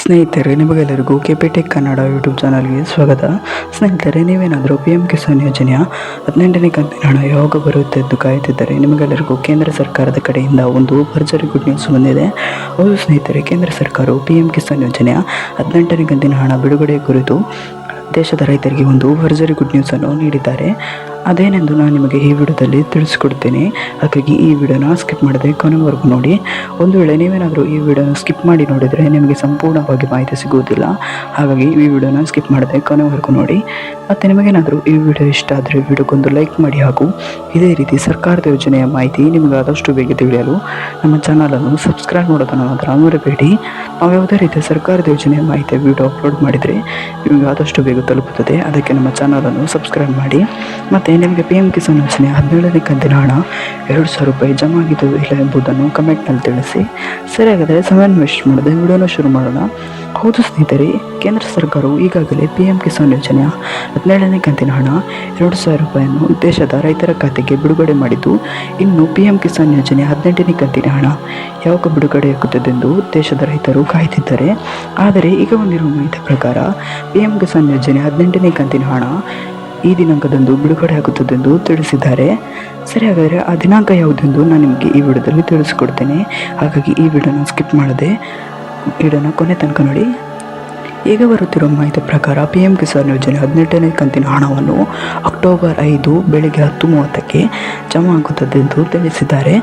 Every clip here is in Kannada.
ಸ್ನೇಹಿತರೆ, ನಿಮಗೆಲ್ಲರಿಗೂ ಕೆಪಿಟೆಕ್ ಕನ್ನಡ ಯೂಟ್ಯೂಬ್ ಚಾನಲ್ಗೆ ಸ್ವಾಗತ. ಸ್ನೇಹಿತರೆ, ನೀವೇನಾದರೂ PM ಕಿಸಾನ್ ಯೋಜನೆಯ 18ನೇ ಕಂತಿನ ಹಣ ಯಾವಾಗ ಬರುತ್ತೆ ಎಂದು ಕಾಯುತ್ತಿದ್ದರೆ ನಿಮಗೆಲ್ಲರಿಗೂ ಕೇಂದ್ರ ಸರ್ಕಾರದ ಕಡೆಯಿಂದ ಒಂದು ಭರ್ಜರಿ ಗುಡ್ ನ್ಯೂಸ್ ಬಂದಿದೆ. ಹೌದು ಸ್ನೇಹಿತರೆ, ಕೇಂದ್ರ ಸರ್ಕಾರವು PM ಕಿಸಾನ್ ಯೋಜನೆಯ 18ನೇ ಕಂತಿನ ಹಣ ಬಿಡುಗಡೆ ಕುರಿತು ದೇಶದ ರೈತರಿಗೆ ಒಂದು ಭರ್ಜರಿ ಗುಡ್ ನ್ಯೂಸನ್ನು ನೀಡಿದ್ದಾರೆ. ಅದೇನೆಂದು ನಾನು ನಿಮಗೆ ಈ ವಿಡಿಯೋದಲ್ಲಿ ತಿಳಿಸ್ಕೊಡ್ತೀನಿ. ಹಾಗಾಗಿ ಈ ವಿಡಿಯೋನ ಸ್ಕಿಪ್ ಮಾಡದೆ ಕೊನೆವರೆಗೂ ನೋಡಿ. ಒಂದು ವೇಳೆ ನೀವೇನಾದರೂ ಈ ವಿಡಿಯೋನ ಸ್ಕಿಪ್ ಮಾಡಿ ನೋಡಿದರೆ ನಿಮಗೆ ಸಂಪೂರ್ಣವಾಗಿ ಮಾಹಿತಿ ಸಿಗುವುದಿಲ್ಲ. ಹಾಗಾಗಿ ಈ ವಿಡಿಯೋನ ಸ್ಕಿಪ್ ಮಾಡದೆ ಕೊನೆವರೆಗೂ ನೋಡಿ. ಮತ್ತು ನಿಮಗೇನಾದರೂ ಈ ವಿಡಿಯೋ ಇಷ್ಟ ಆದರೆ ವಿಡಿಯೋಗೊಂದು ಲೈಕ್ ಮಾಡಿ. ಹಾಗೂ ಇದೇ ರೀತಿ ಸರ್ಕಾರದ ಯೋಜನೆಯ ಮಾಹಿತಿ ನಿಮಗೆ ಆದಷ್ಟು ಬೇಗ ತಿಳಿಯಲು ನಮ್ಮ ಚಾನಲನ್ನು ಸಬ್ಸ್ಕ್ರೈಬ್ ಮಾಡೋದನ್ನು ಮಾತ್ರ ಮರೆಯಬೇಡಿ. ನಾವು ಯಾವುದೇ ರೀತಿಯ ಸರ್ಕಾರದ ಯೋಜನೆಯ ಮಾಹಿತಿ ವಿಡಿಯೋ ಅಪ್ಲೋಡ್ ಮಾಡಿದರೆ ನಿಮಗೆ ಆದಷ್ಟು ಬೇಗ ತಲುಪುತ್ತದೆ. ಅದಕ್ಕೆ ನಮ್ಮ ಚಾನಲನ್ನು ಸಬ್ಸ್ಕ್ರೈಬ್ ಮಾಡಿ. ಮತ್ತು ನಿಮಗೆ PM ಕಿಸಾನ್ ಯೋಜನೆ 17ನೇ ಕಂತಿನ ಹಣ 2,000 ರೂಪಾಯಿ ಜಮಾ ಆಗಿದ್ದು ಇಲ್ಲ ಎಂಬುದನ್ನು ಕಮೆಂಟ್ನಲ್ಲಿ ತಿಳಿಸಿ. ಸರಿ, ಹಾಗಾದರೆ ಸಮಯ ವೇಸ್ಟ್ ಮಾಡದೆ ವಿಡಿಯೋನ ಶುರು ಮಾಡೋಣ. ಹೌದು ಸ್ನೇಹಿತರೆ, ಕೇಂದ್ರ ಸರ್ಕಾರವು ಈಗಾಗಲೇ PM ಕಿಸಾನ್ ಯೋಜನೆಯ 17ನೇ ಕಂತಿನ ಹಣ 2,000 ರೂಪಾಯಿಯನ್ನು ದೇಶದ ರೈತರ ಖಾತೆಗೆ ಬಿಡುಗಡೆ ಮಾಡಿದ್ದು, ಇನ್ನು PM ಕಿಸಾನ್ ಯೋಜನೆಯ 18ನೇ ಕಂತಿನ ಹಣ ಯಾವಾಗ ಬಿಡುಗಡೆಯಾಗುತ್ತದೆಂದು ದೇಶದ ರೈತರು ಕಾಯ್ತಿದ್ದಾರೆ. ಆದರೆ ಈಗ ಬಂದಿರುವ ಮಾಹಿತಿ ಪ್ರಕಾರ PM ಕಿಸಾನ್ ಯೋಜನೆ 18ನೇ ಕಂತಿನ ಹಣ ಈ ದಿನಾಂಕದಂದು ಬಿಡುಗಡೆಯಾಗುತ್ತದೆಂದು ತಿಳಿಸಿದ್ದಾರೆ. ಸರಿ, ಹಾಗಾದರೆ ಆ ದಿನಾಂಕ ಯಾವುದೆಂದು ನಾನು ನಿಮಗೆ ಈ ವಿಡಿಯೋದಲ್ಲಿ ತಿಳಿಸ್ಕೊಡ್ತೇನೆ. ಹಾಗಾಗಿ ಈ ವಿಡಿಯೋನ ಸ್ಕಿಪ್ ಮಾಡದೆ ವಿಡಿಯೋನ ಕೊನೆ ತನಕ ನೋಡಿ. ಈಗ ಬರುತ್ತಿರುವ ಮಾಹಿತಿ ಪ್ರಕಾರ PM ಕಿಸಾನ್ ಯೋಜನೆ 18ನೇ ಕಂತಿನ ಹಣವನ್ನು ಅಕ್ಟೋಬರ್ 5 ಬೆಳಗ್ಗೆ 10:30ಕ್ಕೆ ಜಮಾ ಆಗುತ್ತದೆಂದು ತಿಳಿಸಿದ್ದಾರೆ.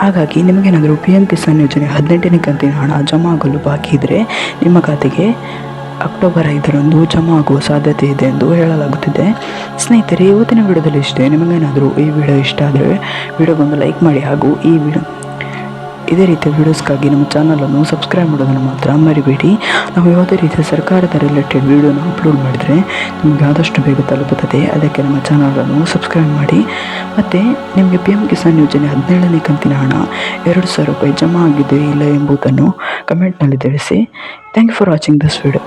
ಹಾಗಾಗಿ ನಿಮಗೇನಾದರೂ PM ಕಿಸಾನ್ ಯೋಜನೆ 18ನೇ ಕಂತಿನ ಹಣ ಜಮಾ ಆಗಲು ಬಾಕಿ ಇದ್ದರೆ ನಿಮ್ಮ ಖಾತೆಗೆ ಅಕ್ಟೋಬರ್ 5ರಂದು ಜಮಾ ಆಗುವ ಸಾಧ್ಯತೆ ಇದೆ ಎಂದು ಹೇಳಲಾಗುತ್ತಿದೆ. ಸ್ನೇಹಿತರೆ, ಇವತ್ತಿನ ವಿಡಿಯೋದಲ್ಲಿ ಇಷ್ಟೇ. ನಿಮಗೇನಾದರೂ ಈ ವಿಡಿಯೋ ಇಷ್ಟ ಆದರೆ ವಿಡಿಯೋಗೊಂದು ಲೈಕ್ ಮಾಡಿ. ಹಾಗೂ ಇದೇ ರೀತಿಯ ವೀಡಿಯೋಸ್ಗಾಗಿ ನಮ್ಮ ಚಾನಲನ್ನು ಸಬ್ಸ್ಕ್ರೈಬ್ ಮಾಡೋದನ್ನು ಮಾತ್ರ ಮರಿಬೇಡಿ. ನಾವು ಯಾವುದೇ ರೀತಿಯ ಸರ್ಕಾರದ ರಿಲೇಟೆಡ್ ವಿಡಿಯೋನ ಅಪ್ಲೋಡ್ ಮಾಡಿದರೆ ನಿಮಗೆ ಆದಷ್ಟು ಬೇಗ ತಲುಪುತ್ತದೆ. ಅದಕ್ಕೆ ನಮ್ಮ ಚಾನಲನ್ನು ಸಬ್ಸ್ಕ್ರೈಬ್ ಮಾಡಿ. ಮತ್ತು ನಿಮಗೆ PM ಕಿಸಾನ್ ಯೋಜನೆ 17ನೇ ಕಂತಿನ ಹಣ 2,000 ರೂಪಾಯಿ ಜಮಾ ಆಗಿದೆ ಇಲ್ಲ ಎಂಬುದನ್ನು ಕಮೆಂಟ್ನಲ್ಲಿ ತಿಳಿಸಿ. Thank you for watching this video.